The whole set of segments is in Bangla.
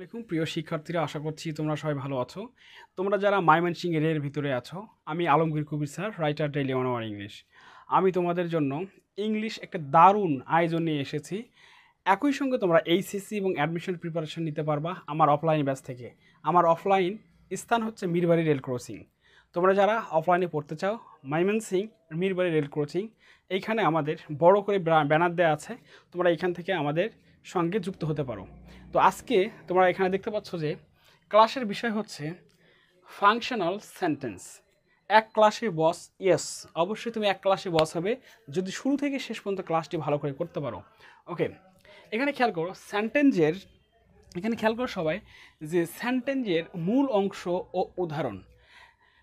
আসসালামু আলাইকুম প্রিয় শিক্ষার্থীরা, আশা করছি তোমরা সবাই ভালো আছো। তোমরা যারা ময়মনসিংহ এরিয়ার ভিতরে আছো, আমি Alamgir Kabir sir, writer daily 1 hour English. আমি তোমাদের জন্য ইংলিশ একটা দারুণ আয়োজন নিয়ে এসেছি। একই সঙ্গে তোমরা এইচএসসি এবং অ্যাডমিশন প্রিপারেশন নিতে পারবা আমার অফলাইন ব্যাচ থেকে। আমার অফলাইন স্থান হচ্ছে মিরবাড়ি রেল ক্রসিং। তোমরা যারা অফলাইনে পড়তে চাও, ময়মনসিংহ মিরবাড়ি রেল ক্রসিং, এইখানে আমাদের বড় করে ব্যানার দেওয়া আছে, তোমরা এখান থেকে আমাদের সঙ্গে যুক্ত হতে পারো। তো আজকে তোমরা এখানে দেখতে পাচ্ছ যে ক্লাসের বিষয় হচ্ছে ফাংশনাল সেন্টেন্স। এক ক্লাসে বস, ইয়েস, অবশ্যই তুমি এক ক্লাসে বস হবে যদি শুরু থেকে শেষ পর্যন্ত ক্লাসটি ভালো করে করতে পারো। ওকে, এখানে খেয়াল করো সবাই যে সেন্টেন্সের মূল অংশ ও উদাহরণ।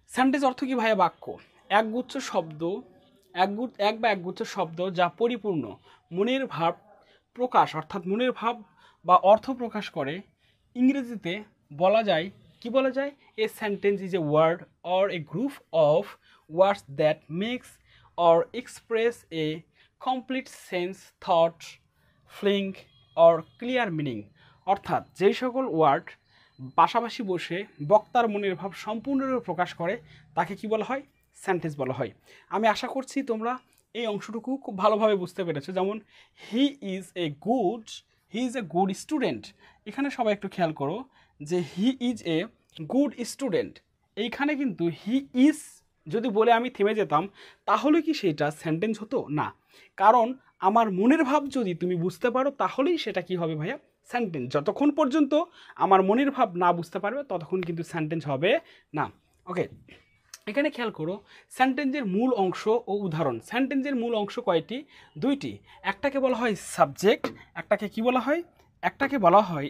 সেন্টেন্স অর্থ কি ভাইয়া? বাক্য, একগুচ্ছ শব্দ, একগুচ্ছ শব্দ যা পরিপূর্ণ মনের ভাব প্রকাশ, অর্থাৎ মনের ভাব বা অর্থ প্রকাশ করে। ইংরেজিতে বলা যায়, কি বলা যায়? A sentence is a word or a group of words that makes or express a complete sense, thought, feeling or clear meaning. অর্থাৎ যেই সকল ওয়ার্ড পাশাপাশি বসে বক্তার মনের ভাব সম্পূর্ণরূপে প্রকাশ করে তাকে কি বলা হয়? সেন্টেন্স বলা হয়। আমি আশা করছি তোমরা এই অংশটুকু খুব ভালোভাবে বুঝতে পেরেছো। যেমন he is a good student. এখানে সবাই একটু খেয়াল করো যে he is a good student, এইখানে কিন্তু হি ইজ যদি বলে আমি থেমে যেতাম তাহলে কি সেটা সেন্টেন্স হতো না? কারণ আমার মনের ভাব যদি তুমি বুঝতে পারো তাহলেই সেটা কি হবে ভাইয়া? সেন্টেন্স। যতক্ষণ পর্যন্ত আমার মনের ভাব না বুঝতে পারবে ততক্ষণ কিন্তু সেন্টেন্স হবে না। ওকে, এখানে খেয়াল করো সেন্টেন্সের মূল অংশ ও উদাহরণ। সেন্টেন্সের মূল অংশ কয়টি? দুইটি। একটাকে বলা হয় সাবজেক্ট, একটাকে কি বলা হয়? একটাকে বলা হয়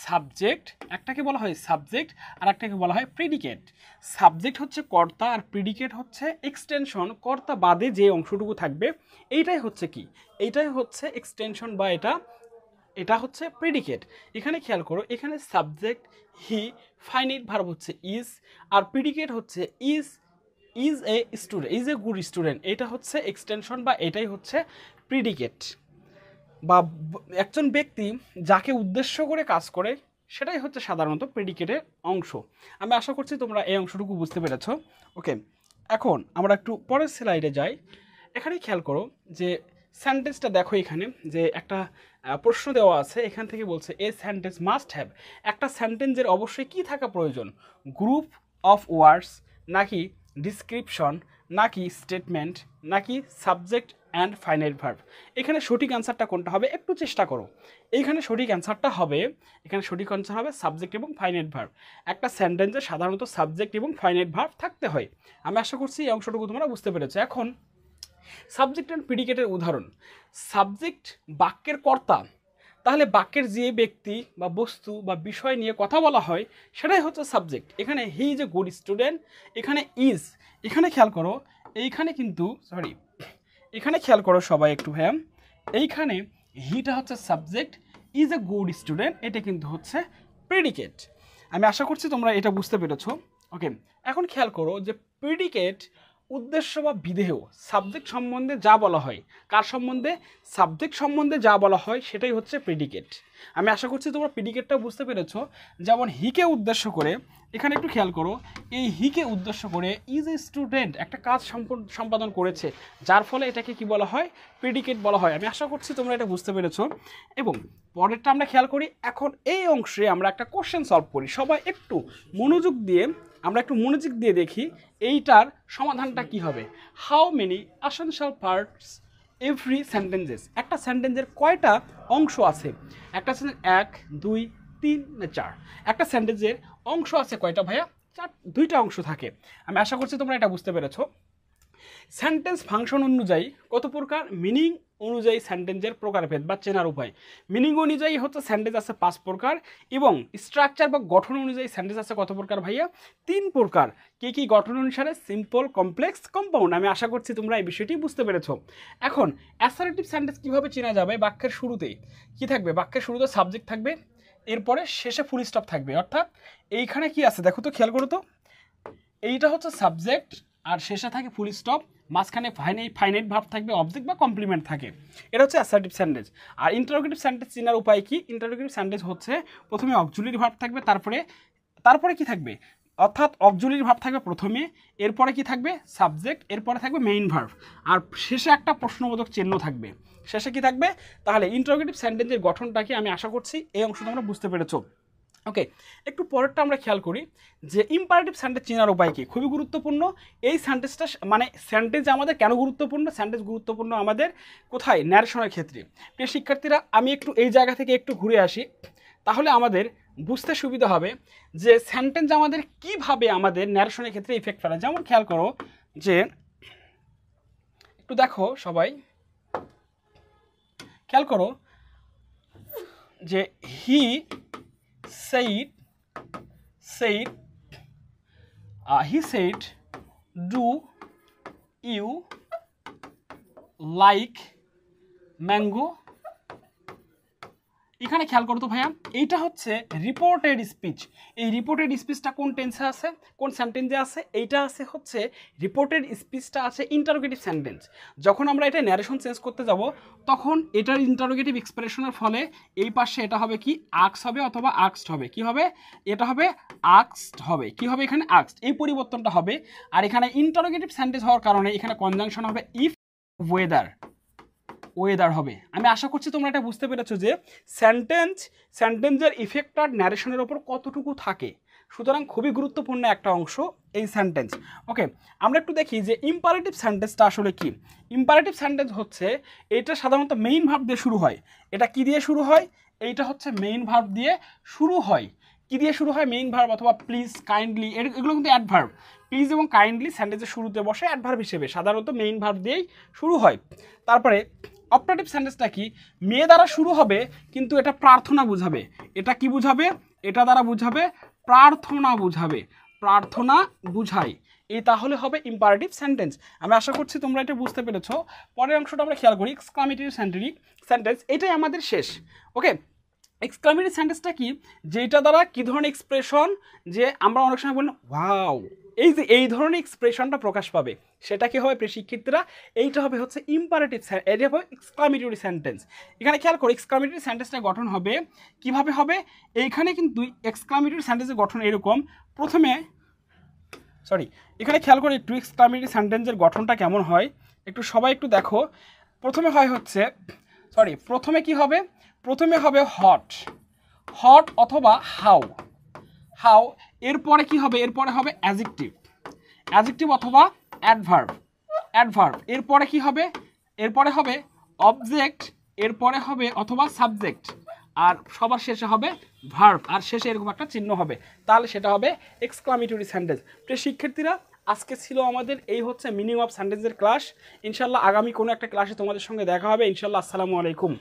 সাবজেক্ট আর একটাকে বলা হয় প্রিডিকেট। সাবজেক্ট হচ্ছে কর্তা আর প্রিডিকেট হচ্ছে এক্সটেনশন, কর্তা বাদে যে অংশটুকু থাকবে এইটাই হচ্ছে কি? এইটাই হচ্ছে এক্সটেনশন বা এটা হচ্ছে প্রিডিকেট। এখানে খেয়াল করো, এখানে সাবজেক্ট হি, ফাইনাইট ভার্ব হচ্ছে ইজ, আর প্রিডিকেট হচ্ছে ইজ এ গুড স্টুডেন্ট। এটা হচ্ছে এক্সটেনশন বা এটাই হচ্ছে প্রিডিকেট, বা একজন ব্যক্তি যাকে উদ্দেশ্য করে কাজ করে সেটাই হচ্ছে সাধারণত প্রেডিকেটের অংশ। আমি আশা করছি তোমরা এই অংশটুকু বুঝতে পেরেছ। ওকে, এখন আমরা একটু পরের স্লাইডে যাই। এখানে খেয়াল করো যে সেন্টেন্সটা দেখো, এখানে যে একটা প্রশ্ন দেওয়া আছে, এখান থেকে বলছে এ সেন্টেন্স মাস্ট হ্যাভ। একটা সেন্টেন্সের অবশ্যই কি থাকা প্রয়োজন? গ্রুপ অফ ওয়ার্ডস, নাকি ডিসক্রিপশন, নাকি স্টেটমেন্ট, নাকি সাবজেক্ট অ্যান্ড ফাইনাইট ভার্ব। এখানে সঠিক অ্যান্সারটা কোনটা হবে? একটু চেষ্টা করো। এখানে সঠিক অ্যান্সারটা হবে সাবজেক্ট এবং ফাইনাইট ভার্ব। একটা সেন্টেন্সে সাধারণত সাবজেক্ট এবং ফাইনাইট ভার্ব থাকতে হয়। আমি আশা করছি এই অংশটুকু তোমরা বুঝতে পেরেছো। এখন সাবজেক্ট অ্যান্ড প্রিডিকেটের উদাহরণ। সাবজেক্ট বাক্যের কর্তা, তাহলে বাক্যের যে ব্যক্তি বা বস্তু বা বিষয় নিয়ে কথা বলা হয় সেটাই হচ্ছে সাবজেক্ট। এখানে he is a good student, এখানে ইজ, এখানে খেয়াল করো, এখানে খেয়াল করো সবাই একটু ভাইয়া, এইখানে হিটা হচ্ছে subject, is a good student এটা কিন্তু হচ্ছে প্রিডিকেট। আমি আশা করছি তোমরা এটা বুঝতে পেরেছো। ওকে, এখন খেয়াল করো যে প্রিডিকেট উদ্দেশ্য বা বিধেয়, সাবজেক্ট সম্বন্ধে যা বলা হয়, কার সম্বন্ধে? সাবজেক্ট সম্বন্ধে যা বলা হয় সেটাই হচ্ছে প্রিডিকেট। আমি আশা করছি তোমরা প্রিডিকেটটা বুঝতে পেরেছো। যেমন হিকে উদ্দেশ্য করে, এখানে একটু খেয়াল করো, এই হিকে উদ্দেশ্য করে ইজ এ স্টুডেন্ট একটা কাজ সম্পাদন করেছে, যার ফলে এটাকে কি বলা হয়? প্রিডিকেট বলা হয়। আমি আশা করছি তোমরা এটা বুঝতে পেরেছো। এবং পরেরটা আমরা খেয়াল করি। এখন এই অংশে আমরা একটা কোশ্চেন সলভ করি। সবাই একটু মনোযোগ দিয়ে দেখি এইটার সমাধানটা কি হবে। How many essential parts every sentences. একটা সেন্টেন্সের কয়টা অংশ আছে? একটা সেন্টেন্স 1, 2, 3 না 4। একটা সেন্টেন্সের অংশ আছে কয়টা ভাইয়া? দুইটা অংশ থাকে। আমি আশা করছি তোমরা এটা বুঝতে পেরেছো। সেন্টেন্স ফাংশন অনুযায়ী কত প্রকার? মিনিং অনুযায়ী সেন্টেন্সের প্রকারভেদ বা চেনার উপায়। মিনিং অনুযায়ী হচ্ছে সেন্টেন্স আছে 5 প্রকার, এবং স্ট্রাকচার বা গঠন অনুযায়ী সেন্টেন্স আছে কত প্রকার ভাইয়া? 3 প্রকার। কি কি গঠন অনুসারে? Simple, complex, compound. আমি আশা করছি তোমরা এই বিষয়টি বুঝতে পেরেছো। এখন অ্যাসার্টিভ সেন্টেন্স কিভাবে চেনা যাবে? বাক্যের শুরুতেই কি থাকবে? বাক্যের শুরুতে সাবজেক্ট থাকবে, এরপরে শেষে ফুল স্টপ থাকবে। অর্থাৎ এইখানে কি আছে দেখো তো, খেয়াল করো তো, এইটা হচ্ছে সাবজেক্ট আর শেষে থাকে ফুল স্টপ, মাঝখানে ফাইনাইট ভার্ব থাকবে, অবজেক্ট বা কমপ্লিমেন্ট থাকে। এটা হচ্ছে অ্যাসার্টিভ সেন্টেন্স। আর ইন্টারোগেটিভ সেন্টেন্স চেনার উপায় কি? ইন্টারোগেটিভ সেন্টেন্স হচ্ছে প্রথমে অক্সিলারি ভার্ব থাকবে, তারপরে কি থাকবে, অর্থাৎ অক্সিলারি ভার্ব থাকবে প্রথমে, এরপরে কি থাকবে সাবজেক্ট, এরপরে থাকবে মেইন ভার্ব, আর শেষে একটা প্রশ্নবোধক চিহ্ন থাকবে। শেষে কি থাকবে? তাহলে ইন্টারোগেটিভ সেন্টেন্সের গঠনটাকে আমি আশা করছি এই অংশটা আমরা বুঝতে পেরেছো। ওকে, একটু পরেরটা আমরা খেয়াল করি যে ইম্পারেটিভ সেন্টেন্স চেনার উপায় কি। খুবই গুরুত্বপূর্ণ এই সেন্টেন্সটা, মানে সেন্টেন্স আমাদের কেন গুরুত্বপূর্ণ? সেন্টেন্স গুরুত্বপূর্ণ আমাদের কোথায়? ন্যারেশনের ক্ষেত্রে। প্রিয় শিক্ষার্থীরা, আমি একটু এই জায়গা থেকে একটু ঘুরে আসি, তাহলে আমাদের বুঝতে সুবিধা হবে যে সেন্টেন্স আমাদের কিভাবে আমাদের ন্যারেশনের ক্ষেত্রে ইফেক্ট ফেলে। যেমন খেয়াল করো যে, একটু দেখো সবাই, খেয়াল করো যে হি said, do you like mango? এখানে খেয়াল করো তো ভাইয়া, এইটা হচ্ছে রিপোর্টেড স্পিচ। এই রিপোর্টেড স্পিচটা কোন টেন্সে আছে, কোন সেন্টেন্সে আছে? এইটা আছে হচ্ছে রিপোর্টেড স্পিচটা আছে ইন্টারোগেটিভ সেন্টেন্স। যখন আমরা এটা ন্যারেশন চেঞ্জ করতে যাব, তখন এটার ইন্টারোগেটিভ এক্সপ্রেশনের ফলে এই পাশে এটা হবে কি আক্স হবে অথবা আক্সড হবে। কি হবে? এটা হবে আক্সড হবে। কি হবে এখানে? আক্সড। এই পরিবর্তনটা হবে। আর এখানে ইন্টারোগেটিভ সেন্টেন্স হওয়ার কারণে এখানে কনজাংশন হবে ইফ ওয়েদার হবে। আমি আশা করছি তোমরা এটা বুঝতে পেরেছো যে সেন্টেন্সের ইফেক্টটা ন্যারেশনের ওপর কতটুকু থাকে। সুতরাং খুবই গুরুত্বপূর্ণ একটা অংশ এই সেন্টেন্স। ওকে, আমরা একটু দেখি যে ইম্পারেটিভ সেন্টেন্সটা আসলে কি। ইম্পারেটিভ সেন্টেন্স হচ্ছে এটা সাধারণত মেইন ভার্ব দিয়ে শুরু হয়। এটা কি দিয়ে শুরু হয়? এইটা হচ্ছে মেইন ভার্ব দিয়ে শুরু হয়। কি দিয়ে শুরু হয়? মেইন ভার্ব অথবা প্লিজ, কাইন্ডলি, এগুলো কিন্তু অ্যাডভার্ব। প্লিজ এবং কাইন্ডলি সেন্টেন্সের শুরুতে বসে অ্যাডভার্ব হিসেবে, সাধারণত মেইন ভার্ব দিয়েই শুরু হয়। তারপরে অপারেটিভ সেন্টেন্সটা কি? মেয়ে দ্বারা শুরু হবে কিন্তু এটা প্রার্থনা বুঝাবে। এটা কি বুঝাবে? এটা দ্বারা বুঝাবে প্রার্থনা বুঝায়। এই তাহলে হবে ইম্পারেটিভ সেন্টেন্স। আমি আশা করছি তোমরা এটা বুঝতে পেরেছো। পরের অংশটা আমরা খেয়াল করি, এক্সক্লামেটরি সেন্টেন্স। এটাই আমাদের শেষ। ওকে, এক্সক্লামেটরি সেন্টেন্সটা কি? যেটা দ্বারা কি ধরনের এক্সপ্রেশন, যে আমরা অনেক সময় বলি ওয়াও, এই যে এই ধরনের এক্সপ্রেশনটা প্রকাশ পাবে, সেটা কি হবে প্রিয় শিক্ষার্থীরা? এইটা হবে হচ্ছে ইম্পারেটিভ, এটা হবে এক্সক্লামেটরি সেন্টেন্স। এখানে খেয়াল করো এক্সক্লামেটরি সেন্টেন্সটা গঠন হবে কিভাবে হবে। এইখানে কিন্তু এক্সক্লামেটরি সেন্টেন্সের গঠন এরকম। এখানে খেয়াল করে একটু এক্সক্লামেটরি সেন্টেন্সের গঠনটা কেমন হয় একটু সবাই একটু দেখো। প্রথমে কি হবে? প্রথমে হবে হট অথবা হাউ। এরপরে কি হবে? এরপরে হবে অ্যাডজেক্টিভ অথবা অ্যাডভার্ব। এরপরে কি হবে? এরপরে হবে অবজেক্ট, এরপরে হবে অথবা সাবজেক্ট, আর সবার শেষে হবে ভার্ব, আর শেষে এরকম একটা চিহ্ন হবে। তাহলে সেটা হবে এক্সক্লামেটরি সেন্টেন্স। প্রিয় শিক্ষার্থীরা, আজকে ছিল আমাদের এই হচ্ছে মিনিং অফ সেন্টেন্সের ক্লাস। ইনশাল্লাহ আগামী কোনো একটা ক্লাসে তোমাদের সঙ্গে দেখা হবে ইনশাল্লাহ। আসসালামু আলাইকুম।